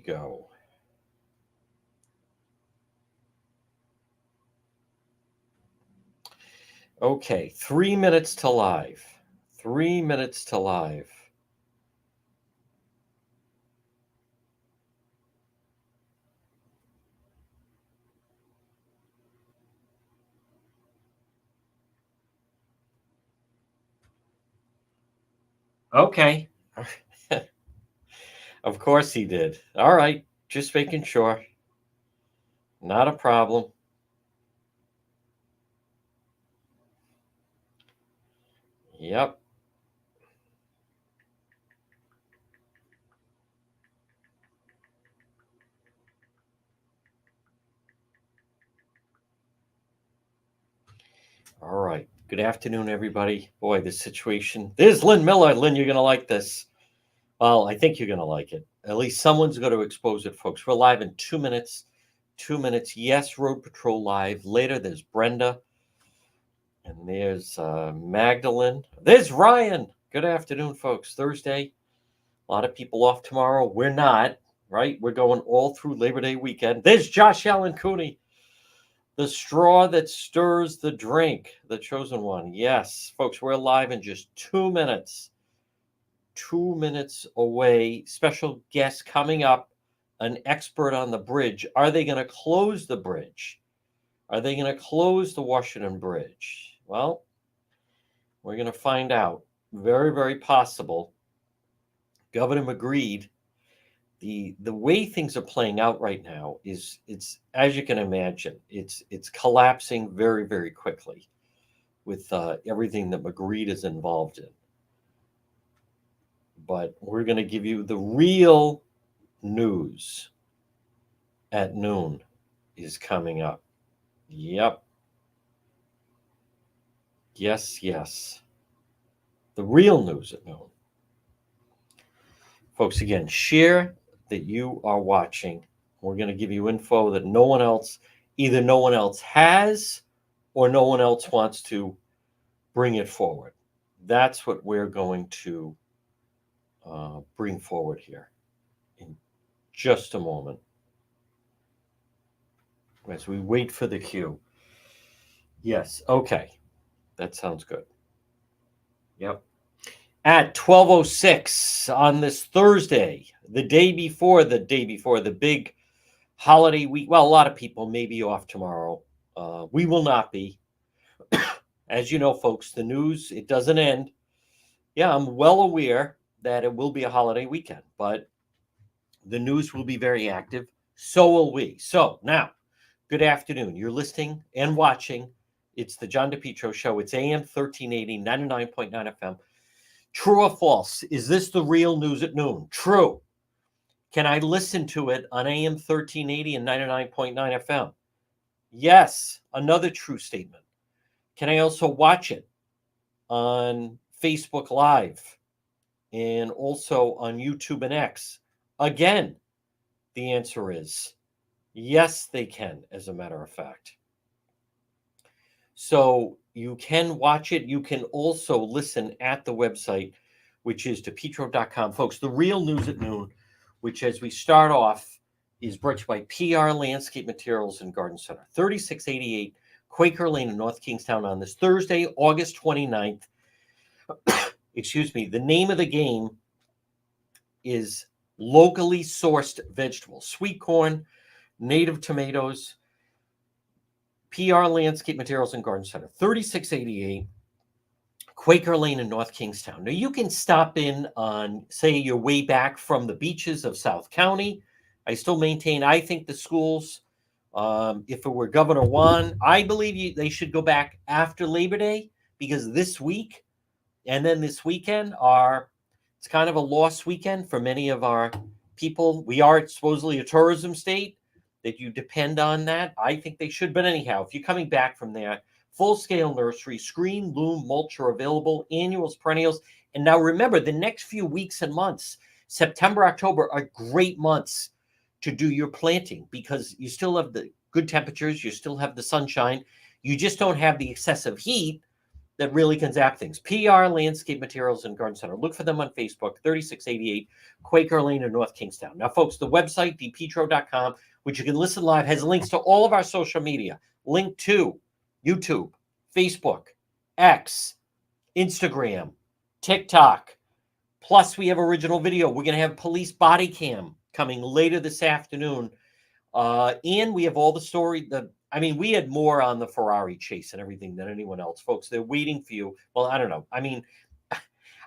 go. Okay, 3 minutes to live. 3 minutes to live. Okay. Of course he did. All right, just making sure. Not a problem. Yep. All right. Good afternoon, everybody. Boy, this situation. There's Lynn Miller. Lynn, you're going to like this. Well, I think you're going to like it. At least someone's going to expose it, folks. We're live in 2 minutes. 2 minutes. Yes, Road Patrol live. Later, there's Brenda. And there's Magdalene. There's Ryan. Good afternoon, folks. Thursday. A lot of people off tomorrow. We're not, right? We're going all through Labor Day weekend. There's Josh Allen Cooney. The straw that stirs the drink, the chosen one. Yes, folks, we're live in just 2 minutes. 2 minutes away. Special guest coming up, an expert on the bridge. Are they going to close the bridge? Are they going to close the Washington Bridge? Well, we're going to find out. Very, very possible. Governor McGreed, the way things are playing out right now is it's, as you can imagine, it's collapsing very, very quickly with everything that McGreed is involved in. But we're going to give you the real news at noon is coming up. Yep. Yes, yes. The real news at noon. Folks, again, share that you are watching. We're going to give you info that no one else has or no one else wants to bring it forward. That's what we're going to bring forward here in just a moment as we wait for the cue. Yes, okay. That sounds good. Yep. At 12:06 on this Thursday, the day before the big holiday week. Well, a lot of people may be off tomorrow. We will not be. As you know, folks, the news, it doesn't end. Yeah, I'm well aware that it will be a holiday weekend, but the news will be very active. So will we. So now, good afternoon. You're listening and watching. It's the John DePietro Show. It's AM 1380, 99.9 FM. True or false? Is this the real news at noon? True. Can I listen to it on AM 1380 and 99.9 FM? Yes. Another true statement. Can I also watch it on Facebook Live and also on YouTube and X? Again, the answer is yes, they can, as a matter of fact. So you can watch it. You can also listen at the website, which is depetro.com. Folks, the real news at noon, which as we start off, is brought to you by PR Landscape Materials and Garden Center, 3688 Quaker Lane in North Kingstown on this Thursday, August 29th. Excuse me. The name of the game is locally sourced vegetables, sweet corn, native tomatoes, PR Landscape Materials and Garden Center, 3688 Quaker Lane in North Kingstown. Now, you can stop in on, say, your way back from the beaches of South County. I still maintain, I think the schools, if it were Governor Juan, I believe they should go back after Labor Day, because this week and then this weekend it's kind of a lost weekend for many of our people. We are supposedly a tourism state, that you depend on that. I think they should. But anyhow, if you're coming back from there, full-scale nursery, screen, loom, mulch are available, annuals, perennials. And now remember, the next few weeks and months, September, October, are great months to do your planting, because you still have the good temperatures, you still have the sunshine, you just don't have the excessive heat that really can zap things. PR Landscape Materials and Garden Center. Look for them on Facebook, 3688 Quaker Lane in North Kingstown. Now, folks, the website, depetro.com, which you can listen live, has links to all of our social media. Link to YouTube, Facebook, X, Instagram, TikTok. Plus, we have original video. We're going to have police body cam coming later this afternoon. And we have all the story. We had more on the Ferrari chase and everything than anyone else, folks. They're waiting for you. Well, I don't know. I'm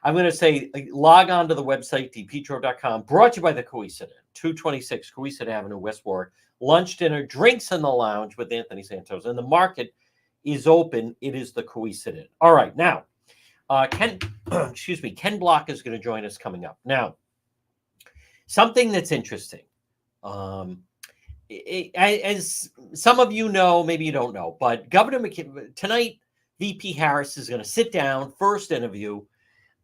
going to say log on to the website, depetro.com, brought to you by the Cowesett Inn, 226 Cowesett Avenue, West Warwick. Lunch, dinner, drinks in the lounge with Anthony Santos. And the market is open. It is the Cowesett Inn. All right. Now, Ken Block is going to join us coming up. Now, something that's interesting. As some of you know, maybe you don't know, but Governor McKee, tonight, VP Harris is going to sit down, first interview,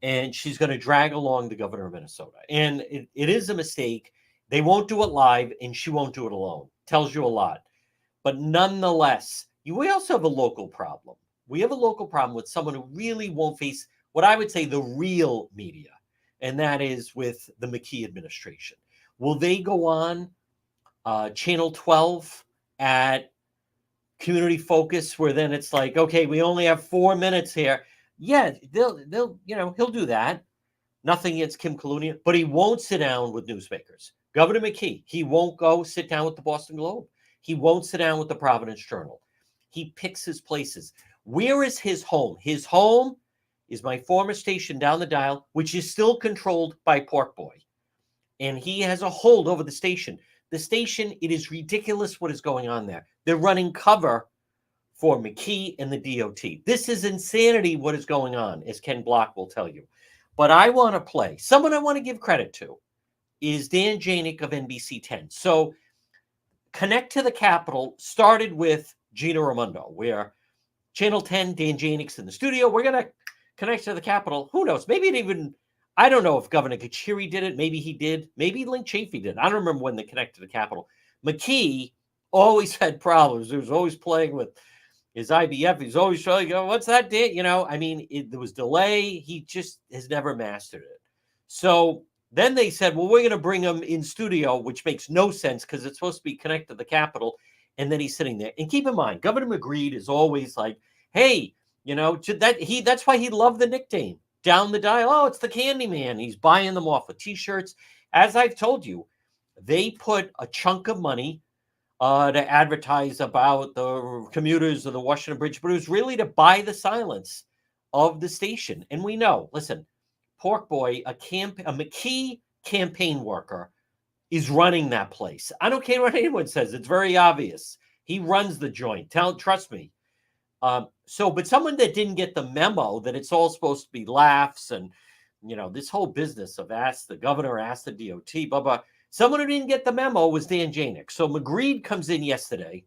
and she's going to drag along the governor of Minnesota. And it is a mistake. They won't do it live, and she won't do it alone. Tells you a lot. But nonetheless, we also have a local problem. We have a local problem with someone who really won't face what I would say the real media, and that is with the McKee administration. Will they go on Channel 12 at Community Focus, where then it's like, okay, we only have 4 minutes here? Yeah, they'll he'll do that. Nothing against Kim Kalunian, but he won't sit down with newsmakers. Governor McKee, he won't go sit down with the Boston Globe. He won't sit down with the Providence Journal. He picks his places. Where is his home? His home is my former station down the dial, which is still controlled by Pork Boy. And he has a hold over the station. The station, it is ridiculous what is going on there. They're running cover for McKee and the DOT. This is insanity what is going on, as Ken Block will tell you. But I want to play. Someone I want to give credit to is Dan Janik of NBC 10. So Connect to the Capitol started with Gina Raimondo, where Channel 10, Dan Janik's in the studio. We're going to connect to the Capitol. Who knows? Maybe it even, I don't know if Governor Kachiri did it. Maybe he did. Maybe Link Chafee did. I don't remember when they connected to the Capitol. McKee always had problems. He was always playing with his IBF. He's always trying to go, what's that, Dan? There was delay. He just has never mastered it. So then they said, well, we're going to bring him in studio, which makes no sense because it's supposed to be connected to the Capitol. And then he's sitting there. And keep in mind, Governor McGreed is always like, hey, that's why he loved the nickname down the dial. Oh, it's the Candy Man. He's buying them off of T-shirts. As I've told you, they put a chunk of money to advertise about the commuters of the Washington Bridge, but it was really to buy the silence of the station. And we know, listen, Pork Boy, a McKee campaign worker, is running that place. I don't care what anyone says. It's very obvious. He runs the joint. Trust me. But someone that didn't get the memo that it's all supposed to be laughs and, this whole business of ask the governor, ask the DOT, blah, blah. Someone who didn't get the memo was Dan Janik. So McGreed comes in yesterday,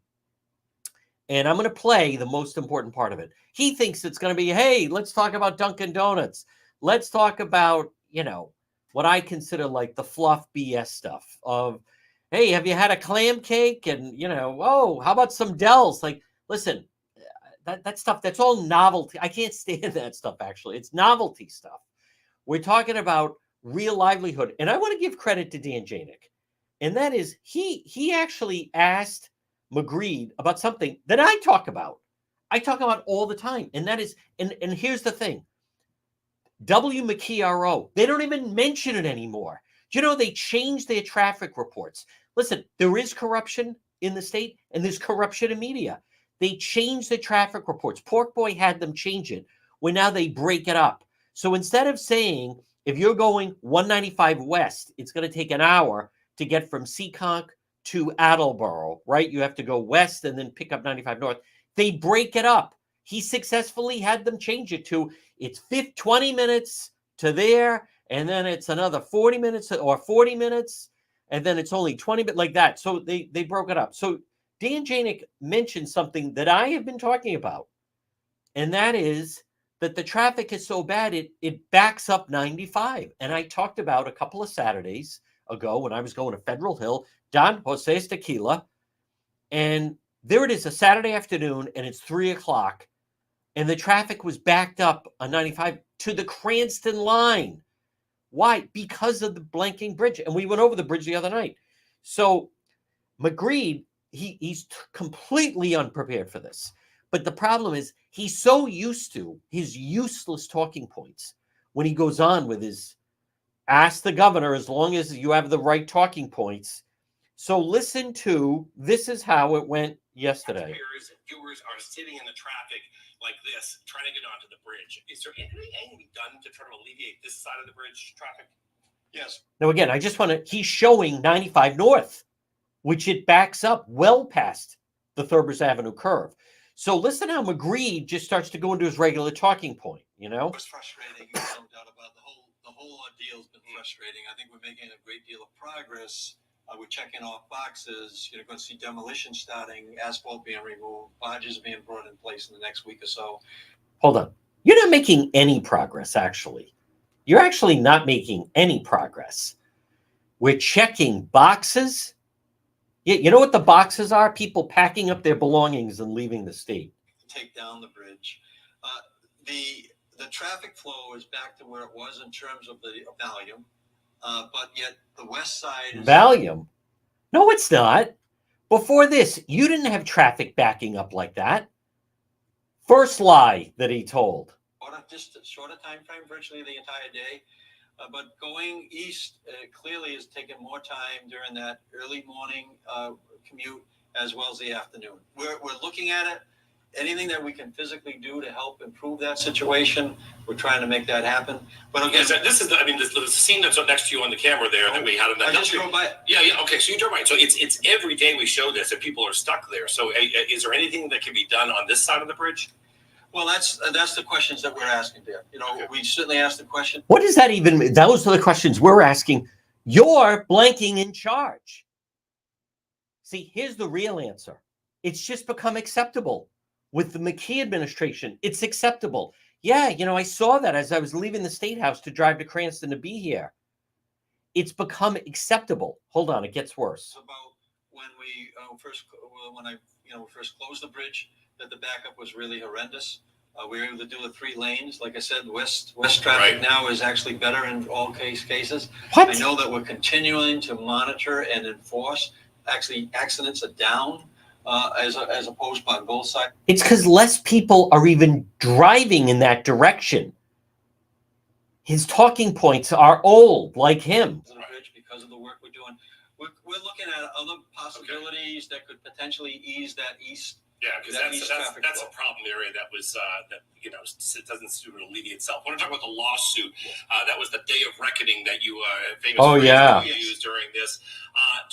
and I'm going to play the most important part of it. He thinks it's going to be, hey, let's talk about Dunkin' Donuts. Let's talk about, what I consider like the fluff BS stuff of, hey, have you had a clam cake? And, oh, how about some Dells? Like, listen, that stuff, that's all novelty. I can't stand that stuff, actually. It's novelty stuff. We're talking about real livelihood. And I want to give credit to Dan Janik. And that is, he actually asked McGreed about something that I talk about. I talk about all the time. And that is, and here's the thing. WMcKeeRO, they don't even mention it anymore. They changed their traffic reports. Listen, there is corruption in the state and there's corruption in media. They changed the traffic reports. Pork Boy had them change it, where now they break it up. So instead of saying, if you're going 195 west, it's going to take an hour to get from Seekonk to Attleboro, right? You have to go west and then pick up 95 north. They break it up. He successfully had them change it to, it's 20 minutes to there, and then it's another 40 minutes or 40 minutes, and then it's only 20 minutes, like that. So they broke it up. So Dan Janik mentioned something that I have been talking about, and that is that the traffic is so bad, it backs up 95. And I talked about a couple of Saturdays ago when I was going to Federal Hill, Don Jose's Tequila, and there it is, a Saturday afternoon, and it's 3 o'clock. and the traffic was backed up on 95 to the Cranston line. Why? Because of the Blanking Bridge. And we went over the bridge the other night. So McGreed, he's completely unprepared for this. But the problem is he's so used to his useless talking points when he goes on with his ask the governor as long as you have the right talking points. So listen to, this is how it went yesterday. Taxpayers and viewers are sitting in the traffic like this, trying to get onto the bridge. Is there anything be done to try to alleviate this side of the bridge traffic? Yes. Now, again, I just want to, he's showing 95 North, which it backs up well past the Thurbers Avenue curve. So listen how McGreed just starts to go into his regular talking point, you know? It was frustrating, no doubt about the whole ordeal's been frustrating. I think we're making a great deal of progress. We're checking off boxes. You're going to see demolition starting, asphalt being removed, barges being brought in place in the next week or so. Hold on. You're not making any progress, actually. You're actually not making any progress. We're checking boxes. You know what the boxes are? People packing up their belongings and leaving the state. Take down the bridge. The traffic flow is back to where it was in terms of the volume, but yet the west side is... Volume? No, it's not. Before this, you didn't have traffic backing up like that. First lie that he told. Just a shorter time frame, virtually the entire day. But going east clearly is taking more time during that early morning commute as well as the afternoon. We're looking at it. Anything that we can physically do to help improve that situation, we're trying to make that happen. But again, this is the scene that's up next to you on the camera there that we had. I just drove by it. Yeah. Okay, so you drove by it. So it's every day we show this and people are stuck there. So is there anything that can be done on this side of the bridge? Well, that's the questions that we're asking there. You know, okay. We certainly asked the question. What does that even mean? Those are the questions we're asking. You're blanking in charge. See, here's the real answer. It's just become acceptable. With the McKee administration, it's acceptable. Yeah, you know, I saw that as I was leaving the State House to drive to Cranston to be here. It's become acceptable. Hold on, it gets worse. About when we first closed the bridge, that the backup was really horrendous. We were able to do the 3 lanes. Like I said, west traffic now is actually better in all cases. What? I know that we're continuing to monitor and enforce. Actually, accidents are down. As opposed by both sides. It's because less people are even driving in that direction. His talking points are old, like him. Because of the work we're doing, we're looking at other possibilities that could potentially ease that east. Yeah, because that's a problem area that was it doesn't seem to alleviate itself. I want to talk about the lawsuit. That was the day of reckoning that you used during this.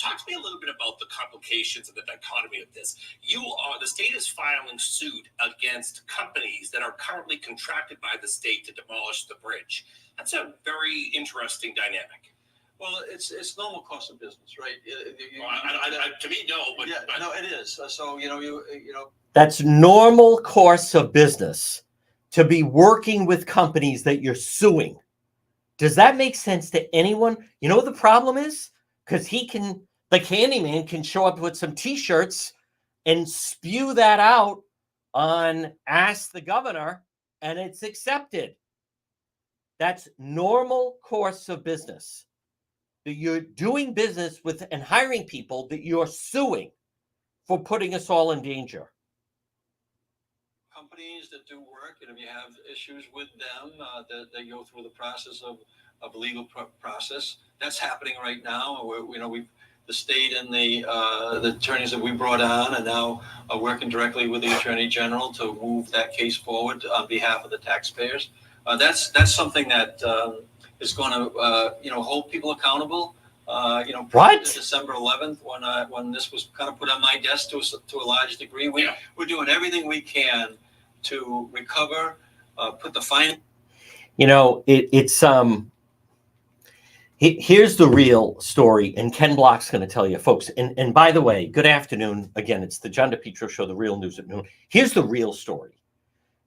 Talk to me a little bit about the complications and the dichotomy of this. The state is filing suit against companies that are currently contracted by the state to demolish the bridge. That's a very interesting dynamic. Well, it's normal cost of business, right? To me, no, but no, it is. So you know. That's normal course of business to be working with companies that you're suing. Does that make sense to anyone? You know what the problem is? Because the Candyman can show up with some T-shirts and spew that out on Ask the Governor, and it's accepted. That's normal course of business. That you're doing business with and hiring people that you're suing for putting us all in danger. Companies that do work, and if you have issues with them, they go through the process of legal process. That's happening right now. The state and the attorneys that we brought on are now working directly with the Attorney General to move that case forward on behalf of the taxpayers. That's something that is going to hold people accountable. What? December 11th, when this was kind of put on my desk to a large degree, we're doing everything we can to recover, put the fine. Here's the real story, and Ken Block's going to tell you, folks. And by the way, good afternoon. Again, it's the John DePietro Show, the real news at noon. Here's the real story: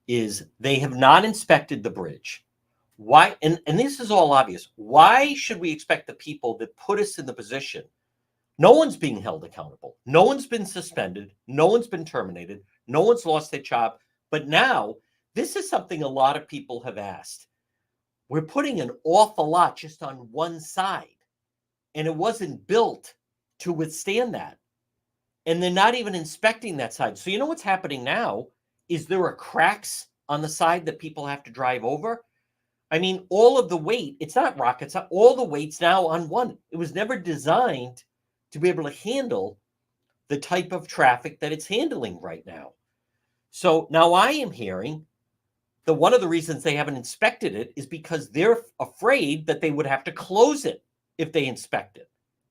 is they have not inspected the bridge. Why? And this is all obvious. Why should we expect the people that put us in the position? No one's being held accountable. No one's been suspended. No one's been terminated. No one's lost their job. But now this is something a lot of people have asked. We're putting an awful lot just on one side, and it wasn't built to withstand that. And they're not even inspecting that side. So you know what's happening now is there are cracks on the side that people have to drive over. I mean, all of the weight, it's not rockets, all the weight's now on one. It was never designed to be able to handle the type of traffic that it's handling right now. So now I am hearing that one of the reasons they haven't inspected it is because they're afraid that they would have to close it if they inspect it.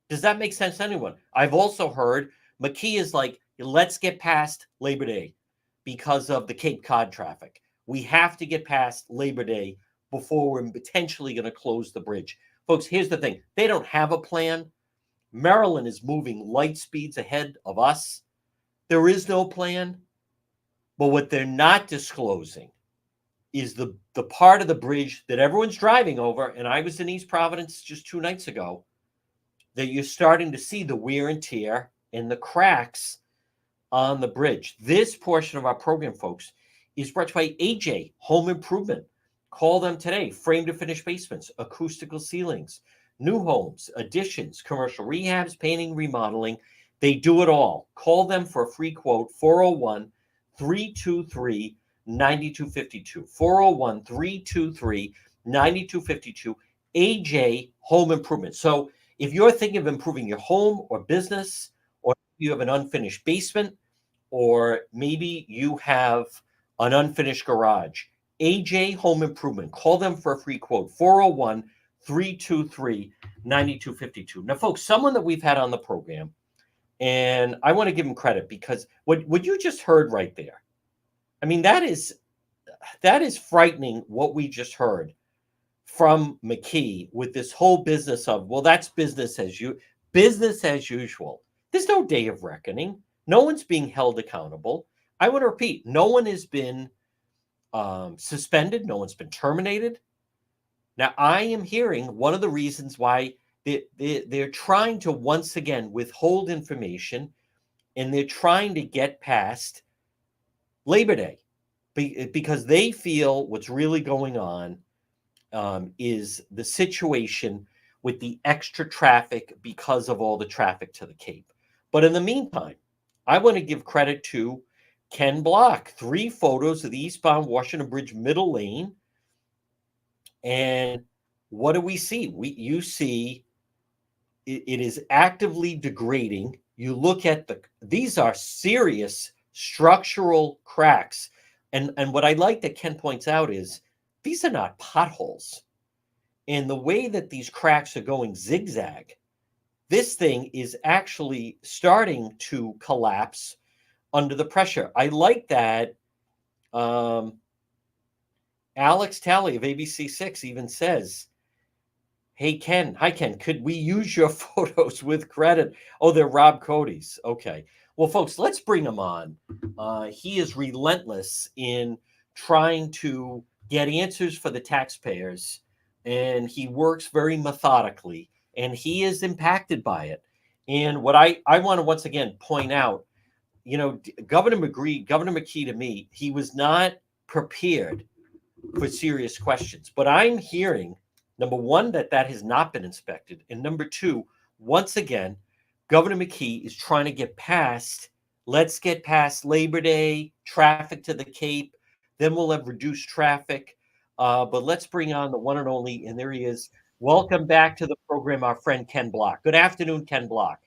Does that make sense to anyone? I've also heard McKee is like, let's get past Labor Day because of the Cape Cod traffic. We have to get past Labor Day before we're potentially going to close the bridge. Folks, here's the thing. They don't have a plan. Maryland is moving light speeds ahead of us. There is no plan. But what they're not disclosing is the part of the bridge that everyone's driving over, and I was in East Providence just 2 nights ago, that you're starting to see the wear and tear and the cracks on the bridge. This portion of our program, folks, is brought to you by AJ Home Improvement. Call them today. Frame to finish basements, acoustical ceilings, new homes, additions, commercial rehabs, painting, remodeling. They do it all. Call them for a free quote, 401-323-9252. 401-323-9252. AJ Home Improvement. So if you're thinking of improving your home or business, or you have an unfinished basement, or maybe you have an unfinished garage, AJ Home Improvement. Call them for a free quote, 401-323-9252. Now, folks, someone that we've had on the program, and I want to give him credit because what you just heard right there, I mean, that is frightening what we just heard from McKee with this whole business of, well, that's business as usual. There's no day of reckoning. No one's being held accountable. I want to repeat, no one has been suspended. No one's been terminated. Now, I am hearing one of the reasons why they're trying to once again withhold information, and they're trying to get past Labor Day because they feel what's really going on is the situation with the extra traffic because of all the traffic to the Cape. But in the meantime, I want to give credit to Ken Block. 3 photos of the eastbound Washington Bridge middle lane. And what do we see? You see it is actively degrading. You look at these are serious structural cracks. And what I like that Ken points out is these are not potholes. And the way that these cracks are going zigzag, this thing is actually starting to collapse under the pressure. I like that. Alex Talley of ABC6 even says, hey, Ken, hi, Ken, could we use your photos with credit? Oh, they're Rob Cody's. Okay. Well, folks, let's bring him on. He is relentless in trying to get answers for the taxpayers, and he works very methodically, and he is impacted by it. And what I want to once again point out, you know, Governor McKee, to me, he was not prepared for serious questions. But I'm hearing, number one, that has not been inspected. And number two, once again, Governor McKee is trying to get past, let's get past Labor Day, traffic to the Cape, then we'll have reduced traffic. But let's bring on the one and only, and there he is. Welcome back to the program, our friend Ken Block. Good afternoon, Ken Block.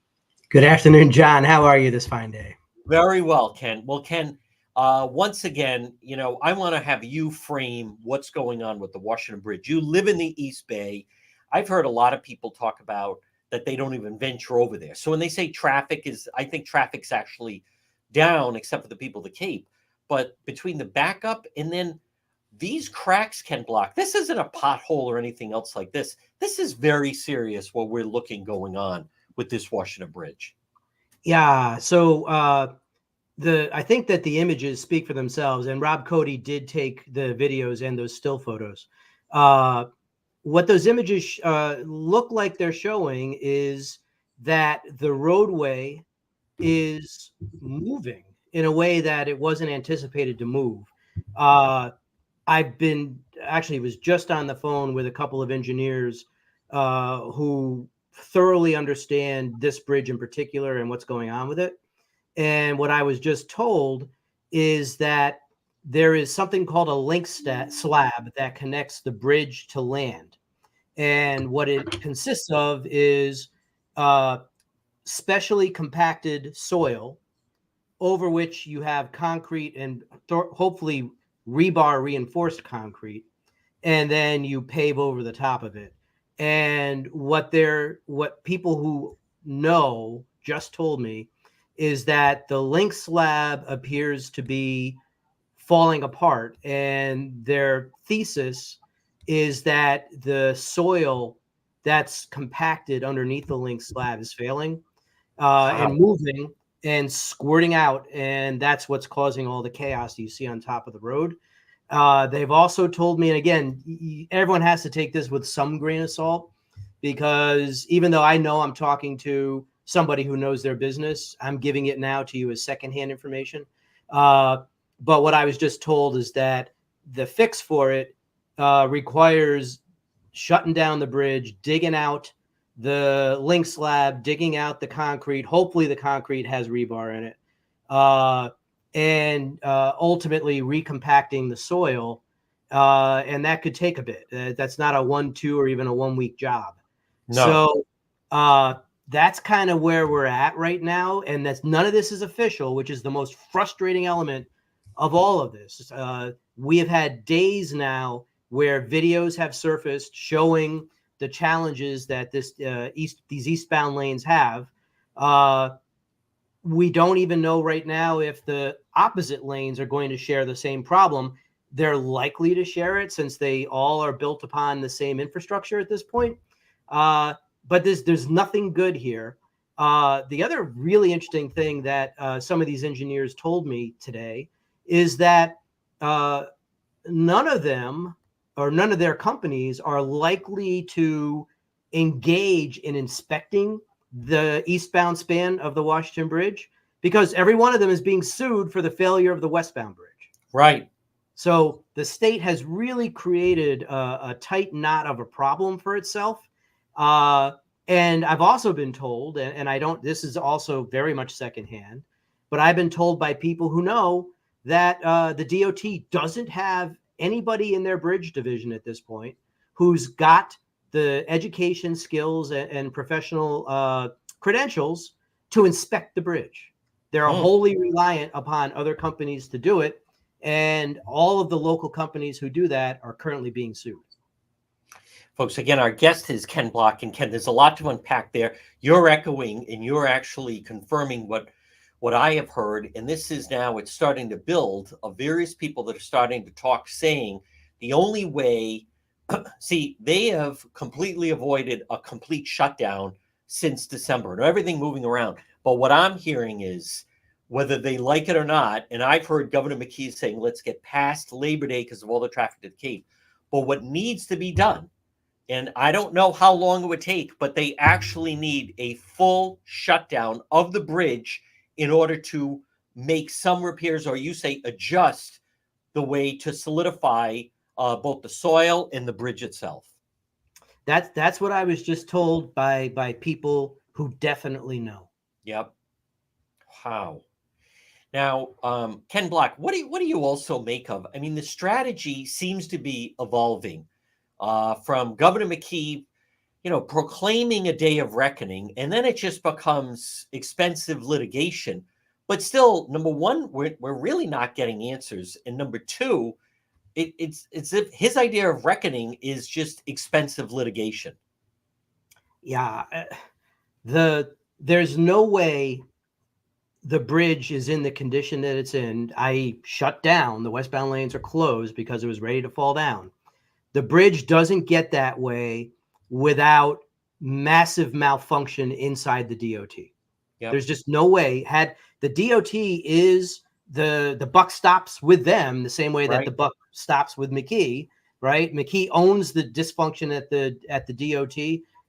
Good afternoon, John. How are you this fine day? Very well, Ken. Well, Ken, once again, you know, I want to have you frame what's going on with the Washington Bridge. You live in the East Bay. I've heard a lot of people talk about that they don't even venture over there. So when they say traffic is, I think traffic's actually down, except for the people of the Cape. But between the backup and then these cracks, Ken Block, this isn't a pothole or anything else like this. This is very serious what we're looking going on with this Washington Bridge. Yeah. So I think that the images speak for themselves, and Rob Cody did take the videos and those still photos. What those images look like they're showing is that the roadway is moving in a way that it wasn't anticipated to move. I've been actually was just on the phone with a couple of engineers who thoroughly understand this bridge in particular and what's going on with it. And what I was just told is that there is something called a link slab that connects the bridge to land. And what it consists of is specially compacted soil over which you have concrete and hopefully rebar reinforced concrete, and then you pave over the top of it. And what people who know just told me is that the link slab appears to be falling apart, and their thesis is that the soil that's compacted underneath the link slab is failing and moving and squirting out, and that's what's causing all the chaos you see on top of the road. They've also told me, and again, everyone has to take this with some grain of salt, because even though I know I'm talking to somebody who knows their business, I'm giving it now to you as secondhand information. But what I was just told is that the fix for it requires shutting down the bridge, digging out the link slab, digging out the concrete. Hopefully the concrete has rebar in it. And ultimately recompacting the soil. And that could take a bit. That's not a 1, 2, or even a 1 week job. No. So that's kind of where we're at right now. And that's none of this is official, which is the most frustrating element of all of this. We have had days now where videos have surfaced showing the challenges that these eastbound lanes have. We don't even know right now if the opposite lanes are going to share the same problem. They're likely to share it since they all are built upon the same infrastructure at this point. But there's nothing good here. The other really interesting thing that some of these engineers told me today is that none of them or none of their companies are likely to engage in inspecting the eastbound span of the Washington Bridge, because every one of them is being sued for the failure of the westbound bridge. Right. So the state has really created a tight knot of a problem for itself. And I've also been told, and I don't, this is also very much secondhand, but I've been told by people who know that the DOT doesn't have anybody in their bridge division at this point who's got the education, skills, and professional credentials to inspect the bridge. They're wholly reliant upon other companies to do it. And all of the local companies who do that are currently being sued. Folks, again, our guest is Ken Block. And Ken, there's a lot to unpack there. You're echoing and you're actually confirming what I have heard. And this is now, it's starting to build of various people that are starting to talk, saying the only way, see, they have completely avoided a complete shutdown since December and everything moving around. But what I'm hearing is, whether they like it or not, and I've heard Governor McKee saying, let's get past Labor Day because of all the traffic to the Cape. But what needs to be done, and I don't know how long it would take, but they actually need a full shutdown of the bridge in order to make some repairs, or you say adjust the way to solidify both the soil and the bridge itself. That's what I was just told by people who definitely know. Yep. Wow. Now, Ken Block, what do you also make of? I mean, the strategy seems to be evolving from Governor McKee, proclaiming a day of reckoning, and then it just becomes expensive litigation. But still, number one, we're really not getting answers, and number two, it's if his idea of reckoning is just expensive litigation. Yeah, there's no way the bridge is in the condition that it's in. I shut down. The westbound lanes are closed because it was ready to fall down. The bridge doesn't get that way without massive malfunction inside the DOT. Yep. There's just no way. Had the DOT is the buck stops with them the same way that the buck stops with McKee, right? McKee owns the dysfunction at the DOT.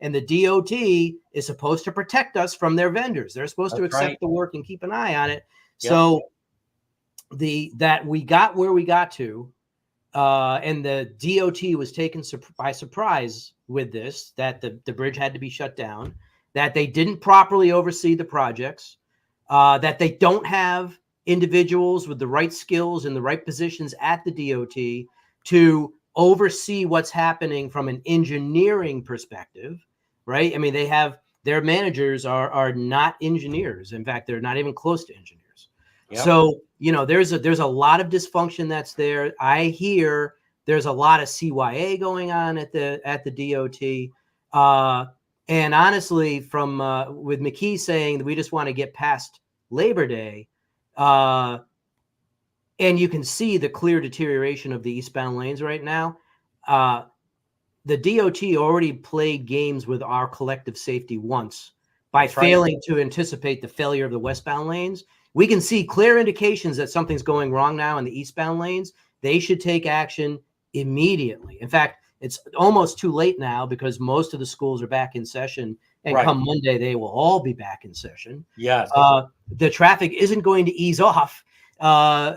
And the DOT is supposed to protect us from their vendors. They're supposed to accept the work and keep an eye on it. Yep. So that we got where we got to and the DOT was taken by surprise with this, that the bridge had to be shut down, that they didn't properly oversee the projects, that they don't have individuals with the right skills and the right positions at the DOT to oversee what's happening from an engineering perspective, right? I mean, they have their managers are not engineers. In fact, they're not even close to engineers. Yep. So, you know, there's a lot of dysfunction that's there. I hear there's a lot of CYA going on at the DOT. And honestly, from with McKee saying that we just want to get past Labor Day, and you can see the clear deterioration of the eastbound lanes right now. The DOT already played games with our collective safety once by failing to anticipate the failure of the westbound lanes. We can see clear indications that something's going wrong now in the eastbound lanes. They should take action immediately. In fact, it's almost too late now because most of the schools are back in session, and come Monday, they will all be back in session. Yes. The traffic isn't going to ease off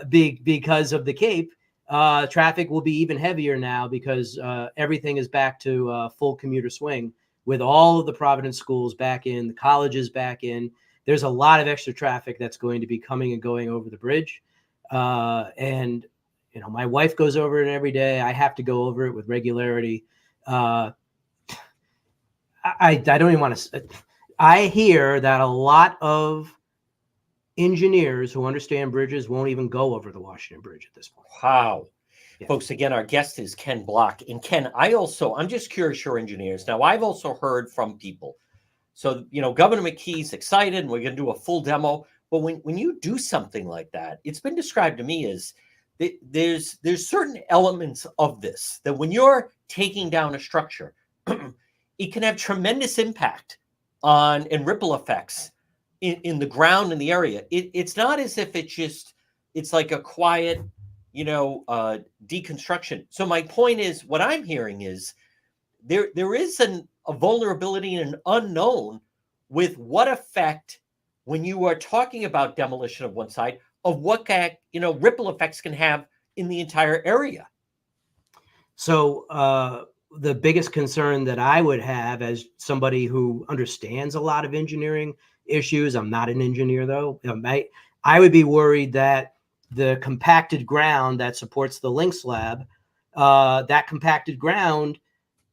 because of the Cape. Traffic will be even heavier now because everything is back to full commuter swing with all of the Providence schools back in, the colleges back in. There's a lot of extra traffic that's going to be coming and going over the bridge. And, you know, my wife goes over it every day. I have to go over it with regularity. I don't even want to. I hear that a lot of engineers who understand bridges won't even go over the Washington Bridge at this point. Wow. Yeah. Folks, again, our guest is Ken Block. And Ken, I'm just curious, you're engineers. Now, I've also heard from people. So, you know, Governor McKee's excited and we're going to do a full demo. But when you do something like that, it's been described to me as there's certain elements of this that when you're taking down a structure, it can have tremendous impact on and ripple effects in the ground in the area. It's not as if it's like a quiet, you know, deconstruction. So my point is, what I'm hearing is there is a vulnerability and an unknown with what effect, when you are talking about demolition of one side, of what ripple effects can have in the entire area. So the biggest concern that I would have as somebody who understands a lot of engineering issues, I'm not an engineer though, I would be worried that the compacted ground that supports the link slab, that compacted ground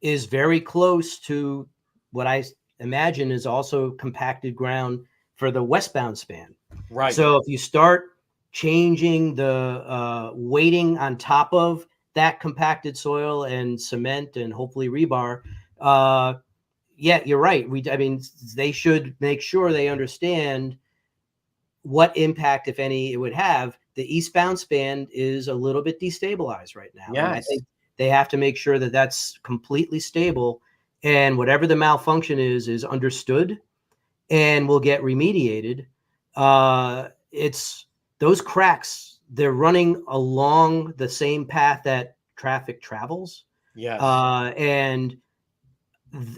is very close to what I imagine is also compacted ground for the westbound span. Right. So if you start changing the weighting on top of that compacted soil and cement and hopefully rebar, yeah, you're right. They should make sure they understand what impact, if any, it would have. The eastbound span is a little bit destabilized right now. Yes. And I think they have to make sure that that's completely stable, and whatever the malfunction is understood and will get remediated. It's those cracks, they're running along the same path that traffic travels. Yes. And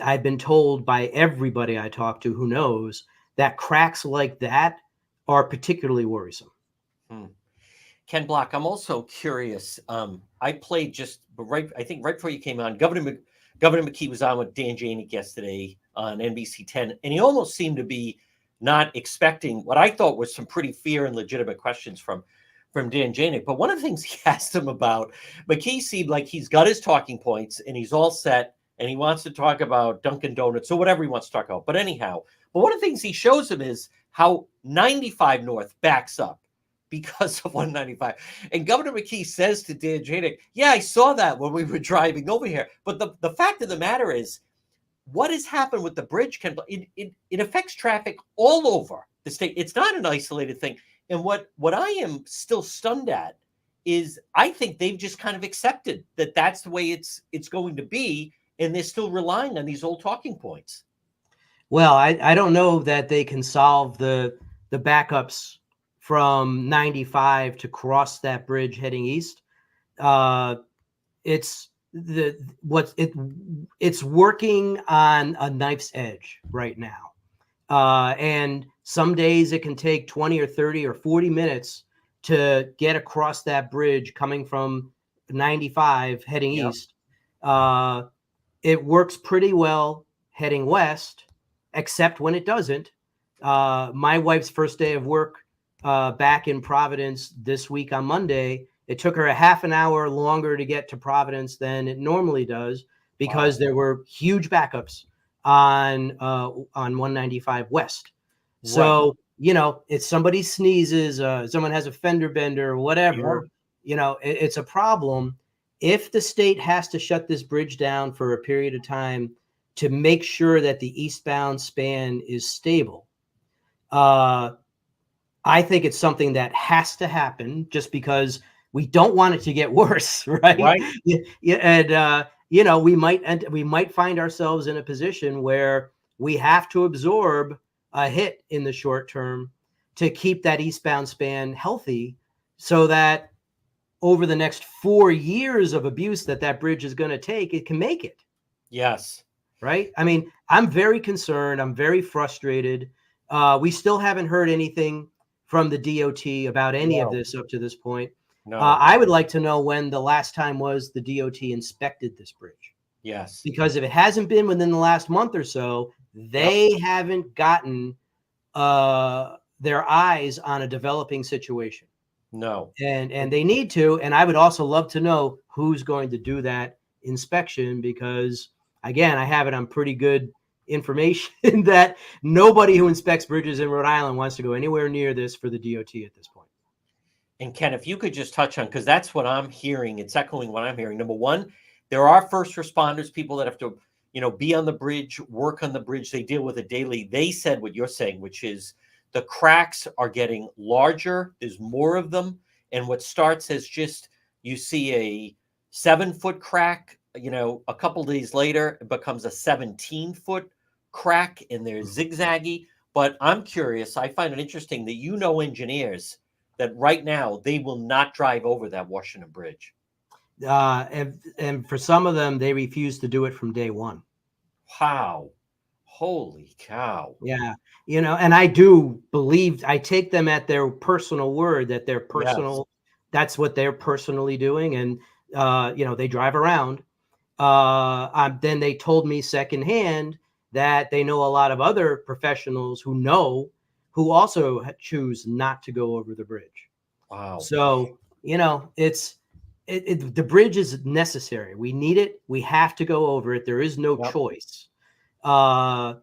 I've been told by everybody I talk to who knows that cracks like that are particularly worrisome. Ken Block, I'm also curious. I played I think right before you came on, Governor McKee was on with Dan Janik yesterday on NBC 10, and he almost seemed to be not expecting what I thought was some pretty fair and legitimate questions from Dan Janik. But one of the things he asked him about, McKee seemed like he's got his talking points and he's all set and he wants to talk about Dunkin' Donuts or whatever he wants to talk about. But anyhow, one of the things he shows him is how 95 North backs up because of 195. And Governor McKee says to Dan Janik, yeah, I saw that when we were driving over here. But the fact of the matter is, what has happened with the bridge, it affects traffic all over the state. It's not an isolated thing. And what I am still stunned at is I think they've just kind of accepted that that's the way it's going to be, and they're still relying on these old talking points. Well, I don't know that they can solve the backups from 95 to cross that bridge heading east. It's working on a knife's edge right now. And some days it can take 20 or 30 or 40 minutes to get across that bridge coming from 95 heading Yep. east. It works pretty well heading west, except when it doesn't. My wife's first day of work back in Providence this week on Monday, it took her a half an hour longer to get to Providence than it normally does because there were huge backups on 195 west. So, you know, if somebody sneezes, someone has a fender bender or whatever, you know, it's a problem. If the state has to shut this bridge down for a period of time to make sure that the eastbound span is stable, I think it's something that has to happen just because we don't want it to get worse, right? Right. Yeah, and you know, we might find ourselves in a position where we have to absorb a hit in the short term to keep that eastbound span healthy, so that over the next 4 years of abuse that bridge is going to take, it can make it. Yes. Right. I mean, I'm very concerned. I'm very frustrated. We still haven't heard anything from the DOT about any of this up to this point. No. I would like to know when the last time was the DOT inspected this bridge. Yes. Because if it hasn't been within the last month or so, they haven't gotten their eyes on a developing situation. No. And they need to. And I would also love to know who's going to do that inspection, because again, I have it on pretty good information that nobody who inspects bridges in Rhode Island wants to go anywhere near this for the DOT at this point. And Ken, if you could just touch on, because that's what I'm hearing, it's echoing what I'm hearing. Number one, there are first responders, people that have to, you know, be on the bridge, work on the bridge. They deal with it daily. They said what you're saying, which is the cracks are getting larger. There's more of them. And what starts as just, you see a 7-foot crack, you know, a couple days later, it becomes a 17-foot crack and they're zigzaggy. But I'm curious, I find it interesting that, you know, engineers that right now they will not drive over that Washington Bridge. And for some of them, they refuse to do it from day one. Wow. Holy cow. Yeah. You know, and I do believe, I take them at their personal word that they're personal. That's what they're personally doing. And, you know, they drive around. Then they told me secondhand that they know a lot of other professionals who also choose not to go over the bridge. Wow. So, you know, the bridge is necessary. We need it. We have to go over it. There is no choice. And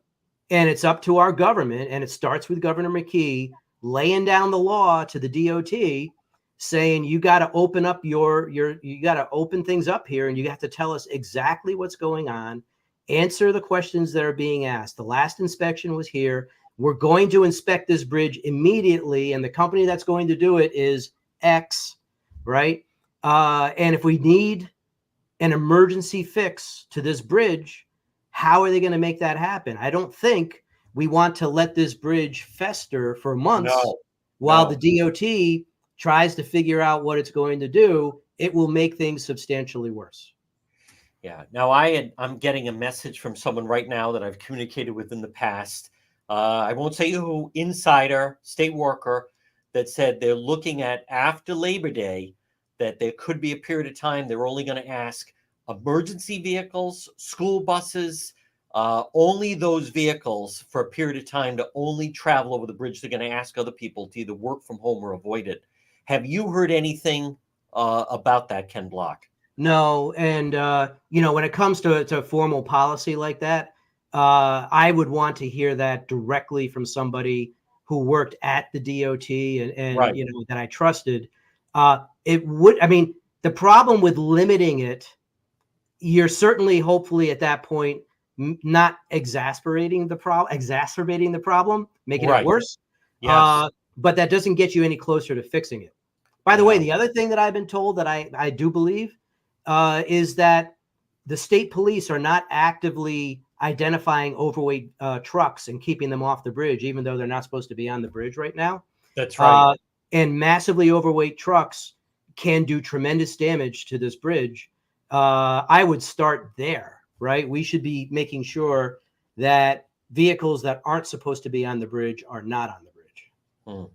it's up to our government, and it starts with Governor McKee laying down the law to the DOT, saying you got to open up you got to open things up here, and you have to tell us exactly what's going on, answer the questions that are being asked. The last inspection was here. We're going to inspect this bridge immediately, and the company that's going to do it is X, right? And if we need an emergency fix to this bridge, how are they going to make that happen? I don't think we want to let this bridge fester for months while the DOT tries to figure out what it's going to do. It will make things substantially worse. Yeah. Now I'm getting a message from someone right now that I've communicated with in the past. I won't say who, insider, state worker, that said they're looking at after Labor Day that there could be a period of time they're only going to ask emergency vehicles, school buses, only those vehicles for a period of time to only travel over the bridge. They're going to ask other people to either work from home or avoid it. Have you heard anything about that, Ken Block? No. And, you know, when it comes to formal policy like that, I would want to hear that directly from somebody who worked at the DOT and you know, that I trusted. It would, I mean, the problem with limiting it, you're certainly, hopefully at that point, not exacerbating the problem, making it worse. Yes. But that doesn't get you any closer to fixing it. By the way, the other thing that I've been told that I do believe is that the state police are not actively identifying overweight trucks and keeping them off the bridge, even though they're not supposed to be on the bridge right now. That's right. And massively overweight trucks can do tremendous damage to this bridge. I would start there, right? We should be making sure that vehicles that aren't supposed to be on the bridge are not on the bridge.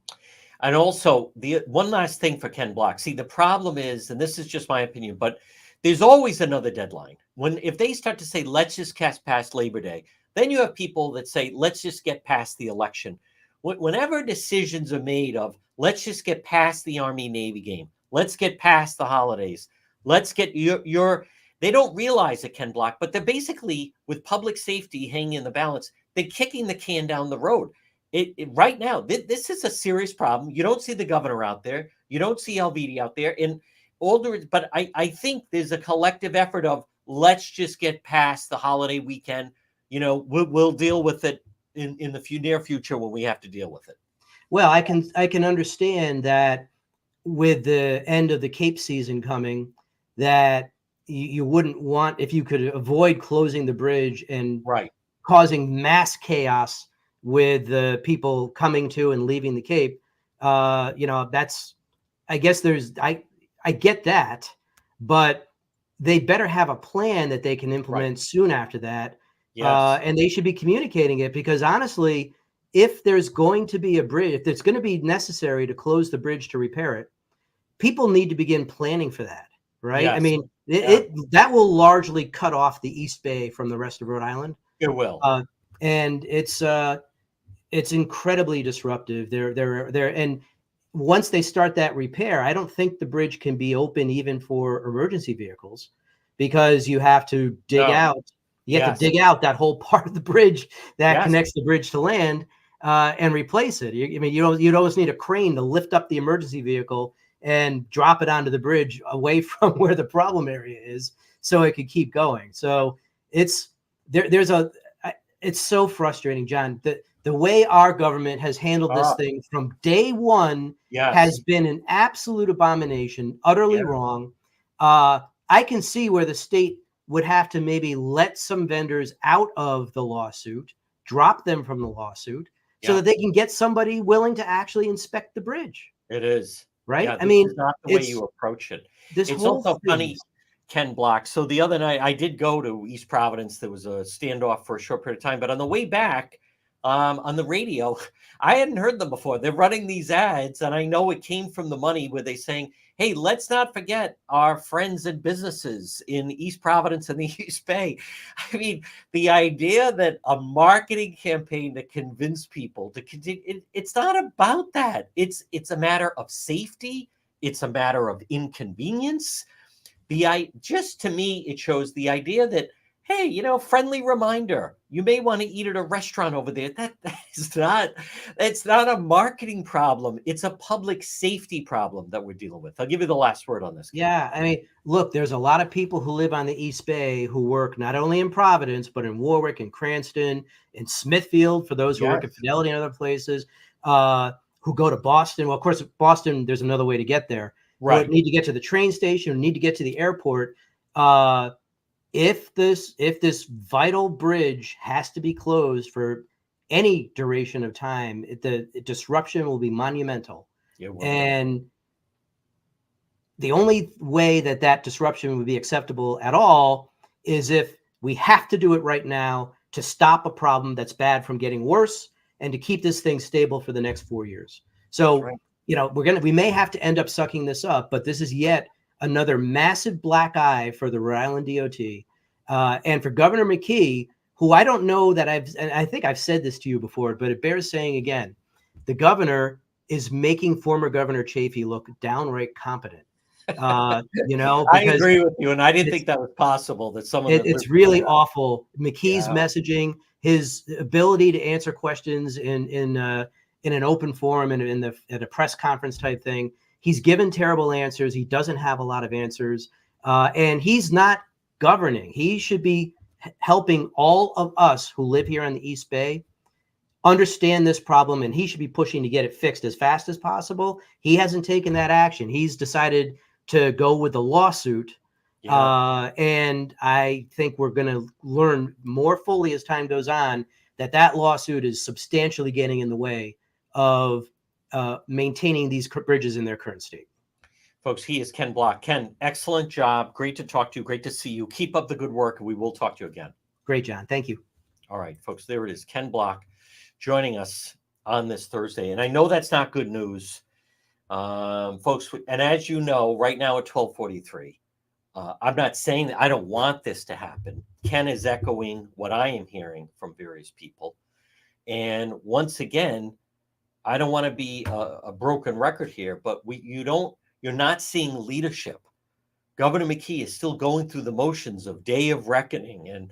And also, the one last thing for Ken Block. See, the problem is, and this is just my opinion, but there's always another deadline. If they start to say, let's just cast past Labor Day, then you have people that say, let's just get past the election. Whenever decisions are made of, let's just get past the Army-Navy game, let's get past the holidays, let's get they don't realize it, Ken Block, but they're basically, with public safety hanging in the balance, they're kicking the can down the road. Right now, this is a serious problem. You don't see the governor out there. You don't see LVD out there. And but I think there's a collective effort of, let's just get past the holiday weekend. We'll deal with it in the near future when we have to deal with it. Well, I can understand that with the end of the Cape season coming, that you wouldn't want, if you could avoid closing the bridge and causing mass chaos with the people coming to and leaving the Cape. That's, I guess I get that, but they better have a plan that they can implement soon after that. Yes. And they should be communicating it, because honestly, if there's going to be a bridge, if it's going to be necessary to close the bridge to repair it, people need to begin planning for that, right? Yes. I mean, that will largely cut off the East Bay from the rest of Rhode Island. It will. And it's incredibly disruptive. They're and once they start that repair, I don't think the bridge can be open even for emergency vehicles, because you have to dig out. You have to dig out that whole part of the bridge that connects the bridge to land and replace it. You'd always need a crane to lift up the emergency vehicle and drop it onto the bridge away from where the problem area is, so it could keep going. So it's so frustrating, John. The way our government has handled this thing from day one has been an absolute abomination, utterly wrong. I can see where the state would have to maybe let some vendors out of the lawsuit, drop them from the lawsuit, so that they can get somebody willing to actually inspect the bridge. It is. Right? Yeah, I mean, it's not the way you approach it. It's also funny, Ken Block. So the other night, I did go to East Providence. There was a standoff for a short period of time, but on the way back, on the radio, I hadn't heard them before. They're running these ads, and I know it came from the money where they're saying, hey, let's not forget our friends and businesses in East Providence and the East Bay. I mean, the idea that a marketing campaign to convince people to continue, it's not about that. It's a matter of safety. It's a matter of inconvenience. Just to me, it shows the idea that, hey, friendly reminder, you may want to eat at a restaurant over there. It's not a marketing problem. It's a public safety problem that we're dealing with. I'll give you the last word on this. Yeah. I mean, look, there's a lot of people who live on the East Bay who work not only in Providence, but in Warwick and Cranston and Smithfield, for those who work at Fidelity and other places, who go to Boston. Well, of course, Boston, there's another way to get there. Right. Need to get to the train station, need to get to the airport. If this vital bridge has to be closed for any duration of time, the disruption will be monumental. And the only way that disruption would be acceptable at all is if we have to do it right now to stop a problem that's bad from getting worse and to keep this thing stable for the next 4 years. So, we may have to end up sucking this up, but this is yet another massive black eye for the Rhode Island DOT and for Governor McKee, who I don't know that and I think I've said this to you before, but it bears saying again. The governor is making former Governor Chafee look downright competent. I agree with you, and I didn't think that was possible. That someone it's really awful. McKee's messaging, his ability to answer questions in an open forum and at a press conference type thing. He's given terrible answers. He doesn't have a lot of answers, and he's not governing. He should be helping all of us who live here on the East Bay understand this problem, and he should be pushing to get it fixed as fast as possible. He hasn't taken that action. He's decided to go with the lawsuit. And I think we're going to learn more fully as time goes on that lawsuit is substantially getting in the way of maintaining these bridges in their current state. Folks, he is Ken Block. Ken, excellent job. Great to talk to you. Great to see you. Keep up the good work, and we will talk to you again. Great, John. Thank you. All right, folks, there it is. Ken Block joining us on this Thursday. And I know that's not good news Folks, and as you know, right now at 12:43, I'm not saying that I don't want this to happen. Ken is echoing what I am hearing from various people. And once again, I don't want to be a broken record here, but you're not seeing leadership. Governor McKee is still going through the motions of day of reckoning,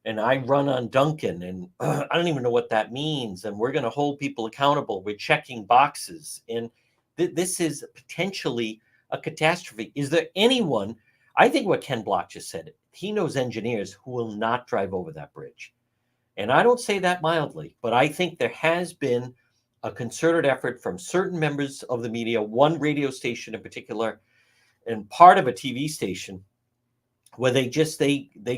and I run on Duncan, and I don't even know what that means. And we're going to hold people accountable. We're checking boxes, and this is potentially a catastrophe. Is there anyone? I think what Ken Block just said. He knows engineers who will not drive over that bridge, and I don't say that mildly. But I think there has been a concerted effort from certain members of the media, one radio station in particular, and part of a TV station, where they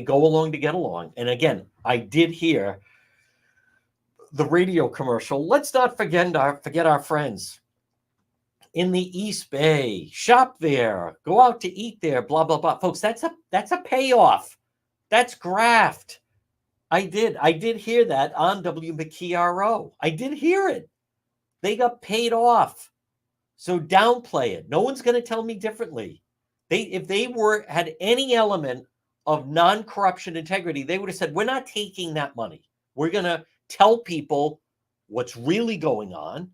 go along to get along. And again, I did hear the radio commercial. Let's not forget our friends in the East Bay. Shop there, go out to eat there, blah blah blah. Folks, that's a payoff. That's graft. I did hear that on WMKRO. I did hear it. They got paid off. So downplay it. No one's going to tell me differently. If they had any element of non-corruption integrity, they would have said, we're not taking that money. We're going to tell people what's really going on.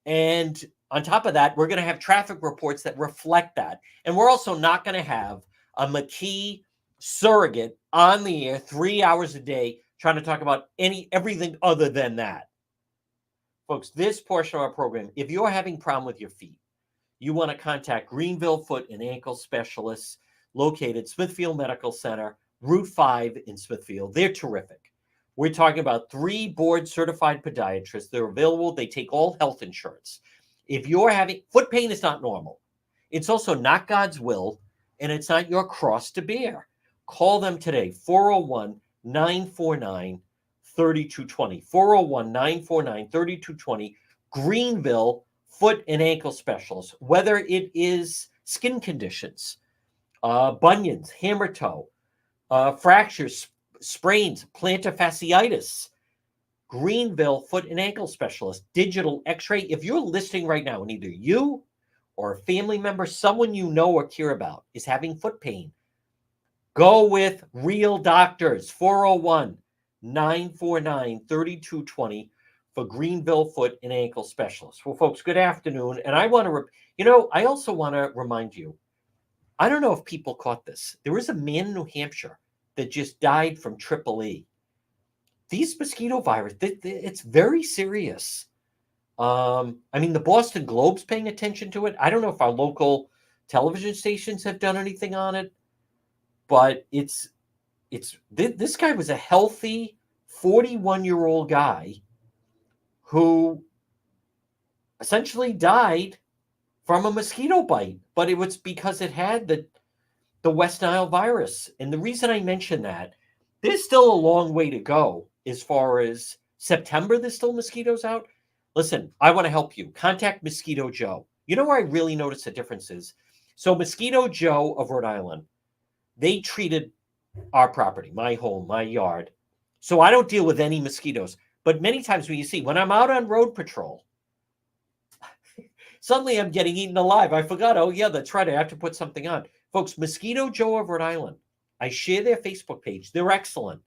And on top of that, we're going to have traffic reports that reflect that. And we're also not going to have a McKee surrogate on the air 3 hours a day trying to talk about everything other than that. Folks, this portion of our program, if you're having a problem with your feet, you want to contact Greenville Foot and Ankle Specialists, located Smithfield Medical Center, Route 5 in Smithfield. They're terrific. We're talking about 3 board-certified podiatrists. They're available. They take all health insurance. If you're having foot pain, is not normal. It's also not God's will, and it's not your cross to bear. Call them today, 401-949-3220. 401-949-3220. Greenville Foot and Ankle Specialists. Whether it is skin conditions, bunions, hammer toe, fractures, sprains, plantar fasciitis, Greenville Foot and Ankle Specialist, digital x-ray. If you're listening right now and either you or a family member, someone you know or care about is having foot pain, go with real doctors. 401-949-3220 for Greenville Foot and Ankle Specialists. Well, folks, good afternoon. And I want to, I also want to remind you, I don't know if people caught this. There was a man in New Hampshire that just died from EEE. These mosquito virus, it's very serious. I mean, the Boston Globe's paying attention to it. I don't know if our local television stations have done anything on it, but this guy was a healthy 41-year-old guy who essentially died from a mosquito bite, but it was because it had the West Nile virus. And the reason I mention that, there's still a long way to go as far as September. There's still mosquitoes out. Listen, I want to help you. Contact Mosquito Joe. You know where I really notice the difference is? So Mosquito Joe of Rhode Island, they treated our property, my home, my yard. So I don't deal with any mosquitoes. But many times when I'm out on road patrol, suddenly I'm getting eaten alive. I forgot, oh yeah, that's right, I have to put something on. Folks, Mosquito Joe of Rhode Island, I share their Facebook page. They're excellent.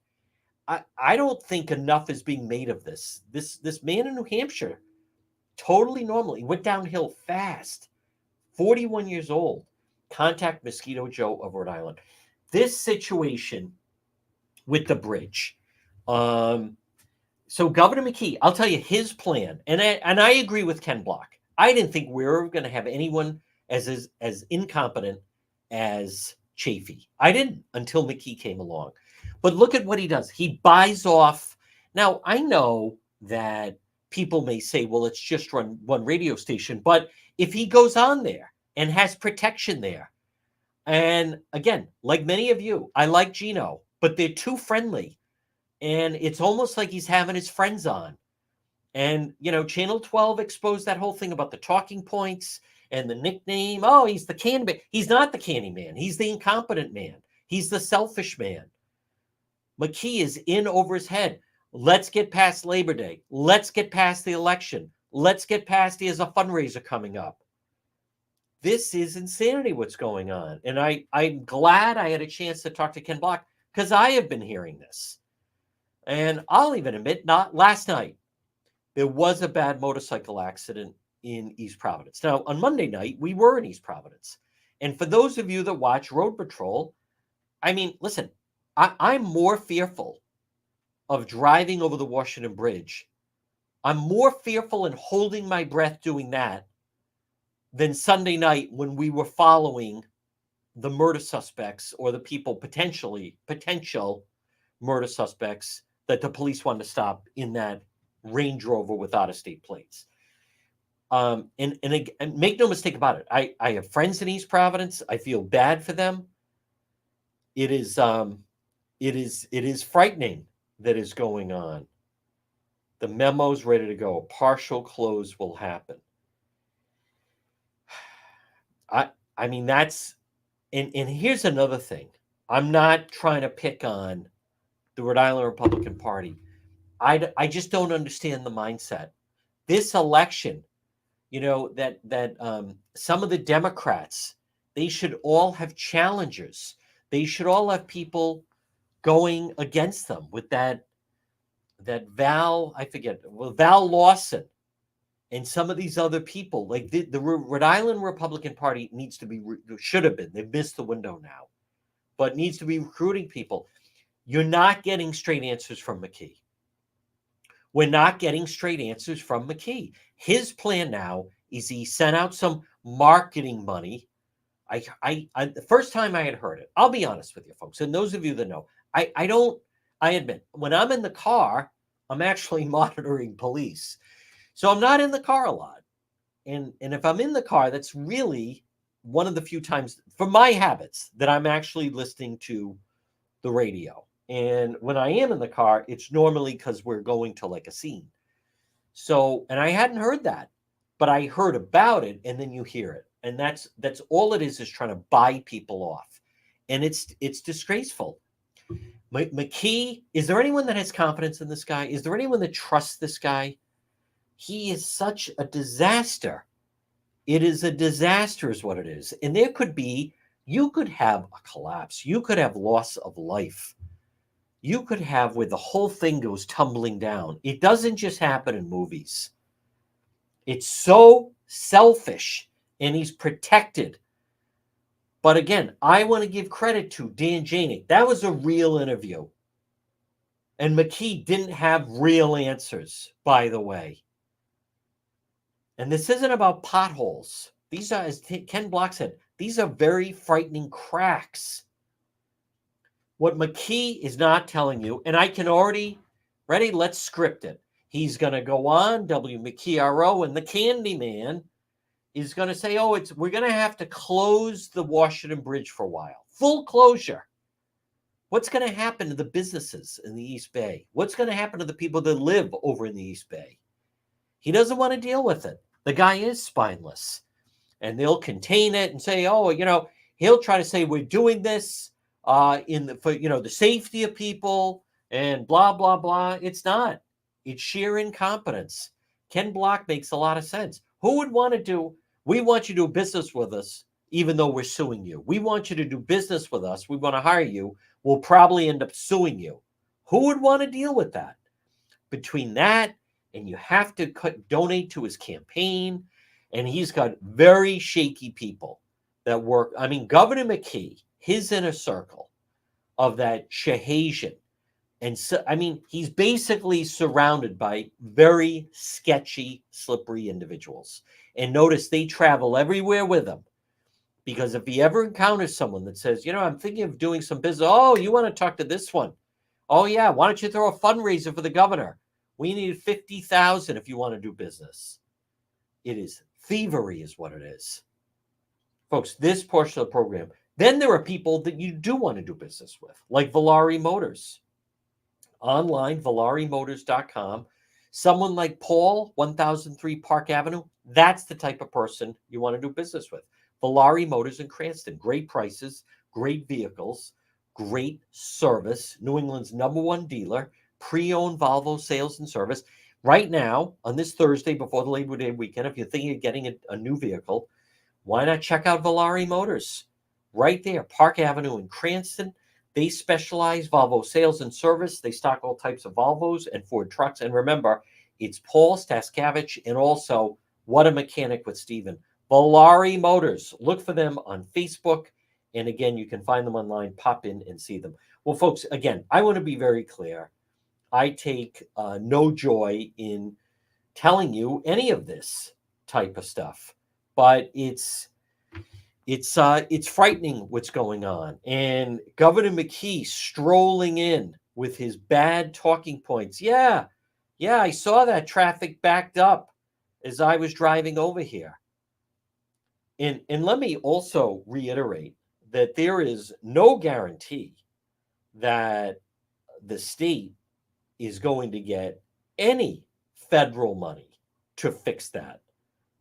I don't think enough is being made of this. This man in New Hampshire, totally normal. He went downhill fast. 41 years old. Contact Mosquito Joe of Rhode Island. This situation with the bridge. So Governor McKee, I'll tell you his plan, and I agree with Ken Block. I didn't think we were going to have anyone as incompetent as Chafee. I didn't until McKee came along. But look at what he does. He buys off. Now, I know that people may say, well, it's just one radio station. But if he goes on there and has protection there, and again, like many of you, I like Gino, but they're too friendly. And it's almost like he's having his friends on. And, Channel 12 exposed that whole thing about the talking points and the nickname. Oh, he's the candy man. He's not the candy man. He's the incompetent man. He's the selfish man. McKee is in over his head. Let's get past Labor Day. Let's get past the election. Let's get past he has a fundraiser coming up. this is insanity what's going on. And I'm glad I had a chance to talk to Ken Block, because I have been hearing this. And I'll even admit, not last night, there was a bad motorcycle accident in East Providence. Now, on Monday night, we were in East Providence. And for those of you that watch Road Patrol, I mean, listen, I'm more fearful of driving over the Washington Bridge. I'm more fearful in holding my breath doing that than Sunday night when we were following the murder suspects, or the people potential murder suspects that the police wanted to stop in that Range Rover with out-of-state plates. And make no mistake about it, I have friends in East Providence. I feel bad for them. It is frightening that is going on. The memo's ready to go. Partial close will happen. I mean, that's, and here's another thing. I'm not trying to pick on the Rhode Island Republican Party. I just don't understand the mindset. This election, you know, that some of the Democrats, they should all have challengers. They should all have people going against them with that Val Lawson and some of these other people. Like the Rhode Island Republican Party should have been. They've missed the window now, but needs to be recruiting people. You're not getting straight answers from McKee. We're not getting straight answers from McKee. His plan now is he sent out some marketing money. I the first time I had heard it, I'll be honest with you folks, and those of you that know, I admit, when I'm in the car, I'm actually monitoring police. So I'm not in the car a lot. And if I'm in the car, that's really one of the few times for my habits that I'm actually listening to the radio. And when I am in the car, it's normally because we're going to like a scene. So, and I hadn't heard that, but I heard about it, and then you hear it. And that's all it is trying to buy people off. And it's disgraceful. McKee, is there anyone that has confidence in this guy? Is there anyone that trusts this guy? He is such a disaster. It is a disaster is what it is. And you could have a collapse. You could have loss of life. You could have where the whole thing goes tumbling down. It doesn't just happen in movies. It's so selfish, and he's protected. But again, I want to give credit to Dan Janik. That was a real interview. And McKee didn't have real answers, by the way. And this isn't about potholes. These are, as Ken Block said, these are very frightening cracks. What McKee is not telling you, and I can already, ready, let's script it. He's going to go on WMcKeeRO, and the Candyman is going to say, we're going to have to close the Washington Bridge for a while. Full closure. What's going to happen to the businesses in the East Bay? What's going to happen to the people that live over in the East Bay? He doesn't want to deal with it. The guy is spineless. And they'll contain it and say, he'll try to say we're doing this for the safety of people and blah, blah, blah. It's not. It's sheer incompetence. Ken Block makes a lot of sense. Who would want to do, we want you to do business with us, even though we're suing you. We want you to do business with us. We want to hire you. We'll probably end up suing you. Who would want to deal with that? Between that, and you have to donate to his campaign, and he's got very shaky people that work. I mean, Governor McKee, his inner circle of that Shahazian, and so, I mean, he's basically surrounded by very sketchy, slippery individuals. And notice they travel everywhere with him. Because if he ever encounters someone that says, I'm thinking of doing some business. Oh, you want to talk to this one? Oh, yeah. Why don't you throw a fundraiser for the governor? We need 50,000 if you want to do business. It is thievery is what it is. Folks, this portion of the program. Then there are people that you do want to do business with, like Valari Motors. Online, ValariMotors.com. Someone like Paul, 1003 Park Avenue, that's the type of person you want to do business with. Valari Motors in Cranston. Great prices, great vehicles, great service. New England's #1 dealer, pre-owned Volvo sales and service. Right now, on this Thursday before the Labor Day weekend, if you're thinking of getting a new vehicle, why not check out Valari Motors? Right there, Park Avenue in Cranston. They specialize Volvo sales and service. They stock all types of Volvos and Ford trucks. And remember, it's Paul Staskavich and also What a Mechanic with Steven. Valari Motors. Look for them on Facebook. And again, you can find them online. Pop in and see them. Well, folks, again, I want to be very clear. I take no joy in telling you any of this type of stuff, but it's frightening what's going on. And Governor McKee strolling in with his bad talking points. Yeah, I saw that traffic backed up as I was driving over here. And let me also reiterate that there is no guarantee that the state is going to get any federal money to fix that.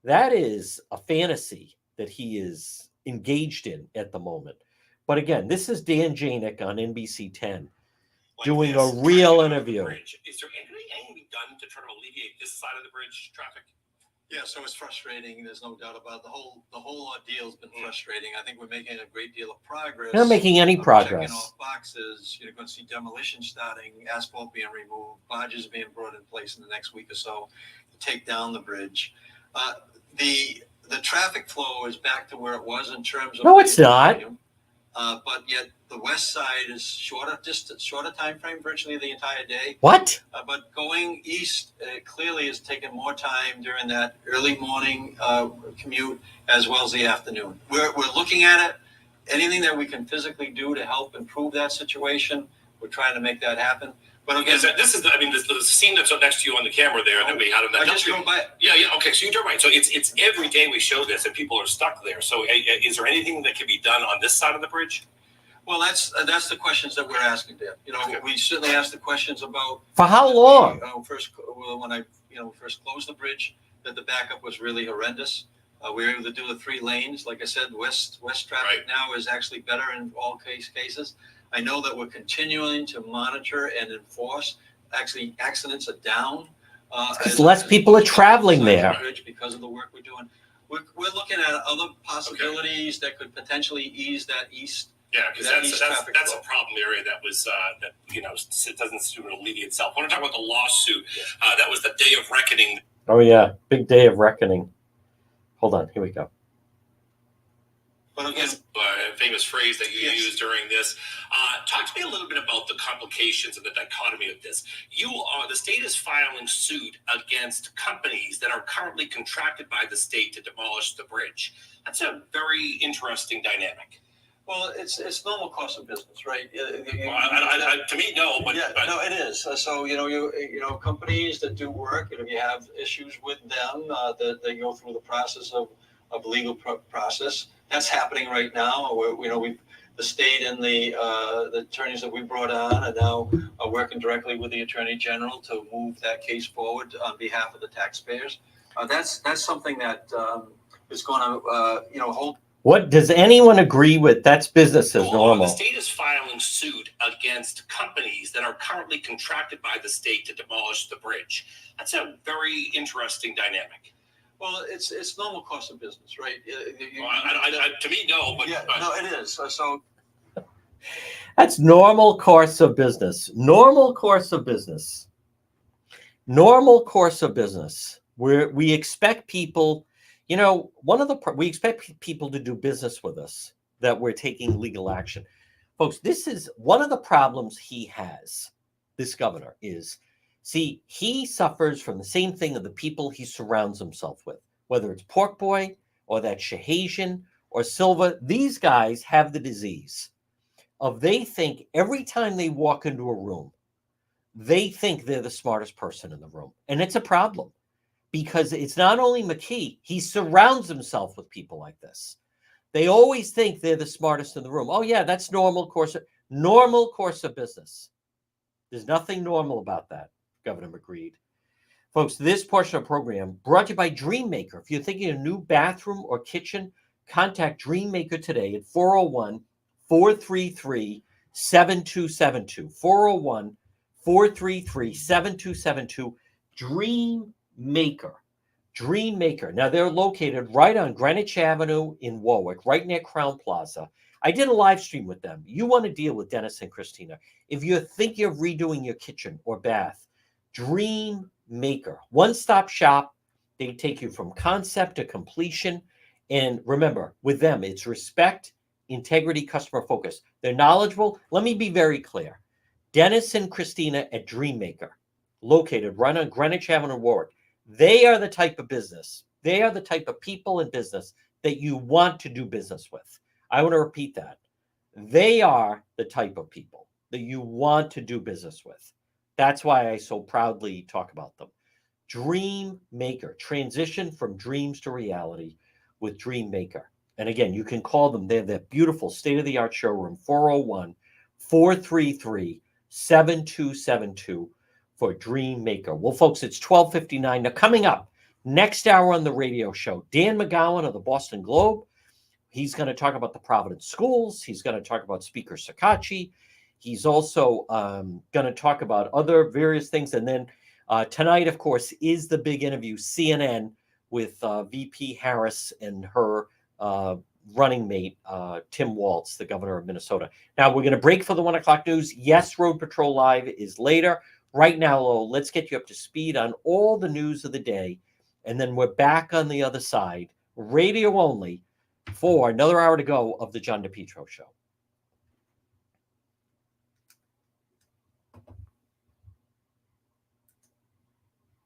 That is a fantasy that he is engaged in at the moment. But again, this is Dan Janik on NBC 10 doing a real interview. Is there anything being done to try to alleviate this side of the bridge traffic? Yeah, so it's frustrating. There's no doubt about it. The whole ordeal's been frustrating. I think we're making a great deal of progress. They're not making any progress. Checking off boxes. You're going to see demolition starting, asphalt being removed, barges being brought in place in the next week or so to take down the bridge. The traffic flow is back to where it was in terms of no, it's not. But yet the west side is shorter time frame, virtually the entire day. What? But going east clearly has taken more time during that early morning commute as well as the afternoon. We're looking at it. Anything that we can physically do to help improve that situation, we're trying to make that happen. But again, this is the scene that's up next to you on the camera there that we had on that. I just drove by it. Yeah. Okay, so you drove by it. So it's every day we show this and people are stuck there. So is there anything that can be done on this side of the bridge? Well, that's the questions that we're asking there. Okay. We certainly asked the questions about For how long? When I first closed the bridge, that the backup was really horrendous. We were able to do the 3 lanes. Like I said, west traffic now is actually better in all cases. I know that we're continuing to monitor and enforce. Actually, accidents are down. Because less people are traveling there. Because of the work we're doing. We're looking at other possibilities that could potentially ease that east. Yeah, because that's a problem area that was it doesn't seem to alleviate itself. I want to talk about the lawsuit. That was the day of reckoning. Oh yeah, big day of reckoning. Hold on, here we go. But again, famous phrase that you used during this. Talk to me a little bit about the complications and the dichotomy of this. The state is filing suit against companies that are currently contracted by the state to demolish the bridge. That's a very interesting dynamic. Well, it's normal course of business, right? To me, no, but no, it is. So you companies that do work, if you have issues with them, that they go through the process of legal process. That's happening right now. The state and the attorneys that we brought on are now working directly with the Attorney General to move that case forward on behalf of the taxpayers. That's something that is going to hold. What does anyone agree with? That's business as normal. The state is filing suit against companies that are currently contracted by the state to demolish the bridge. That's a very interesting dynamic. Well, it's normal course of business, right? To me, no, but no, it is. So that's normal course of business. Normal course of business. Normal course of business. We expect people. We expect people to do business with us, that we're taking legal action. Folks, this is one of the problems he has, this governor, is, see, he suffers from the same thing of the people he surrounds himself with, whether it's Pork Boy or that Shahazian or Silva. These guys have the disease of they think every time they walk into a room, they think they're the smartest person in the room. And it's a problem. Because it's not only McKee, he surrounds himself with people like this. They always think they're the smartest in the room. Oh, yeah, that's normal course of business. There's nothing normal about that, Governor McGreed. Folks, this portion of the program brought to you by Dreammaker. If you're thinking of a new bathroom or kitchen, contact Dreammaker today at 401-433-7272. 401-433-7272. Dreammaker. Dream Maker. Now, they're located right on Greenwich Avenue in Warwick, right near Crown Plaza. I did a live stream with them. You want to deal with Dennis and Christina. If you're thinking of redoing your kitchen or bath, Dream Maker, one-stop shop. They take you from concept to completion. And remember, with them, it's respect, integrity, customer focus. They're knowledgeable. Let me be very clear. Dennis and Christina at Dream Maker, located right on Greenwich Avenue, Warwick. They are the type of business. They are the type of people in business that you want to do business with. I want to repeat that. They are the type of people that you want to do business with. That's why I so proudly talk about them. Dream Maker, transition from dreams to reality with Dream Maker. And again, you can call them. They have that beautiful state-of-the-art showroom, 401-433-7272 for Dream Maker. Well, folks, it's 12:59. Now, coming up next hour on the radio show, Dan McGowan of the Boston Globe. He's going to talk about the Providence schools. He's going to talk about Speaker Sakachi. He's also going to talk about other various things. And then tonight, of course, is the big interview, CNN, with VP Harris and her running mate, Tim Walz, the governor of Minnesota. Now, we're going to break for the 1 o'clock news. Yes, Road Patrol Live is later. Right now, let's get you up to speed on all the news of the day. And then we're back on the other side, radio only, for another hour to go of the John DePietro Show.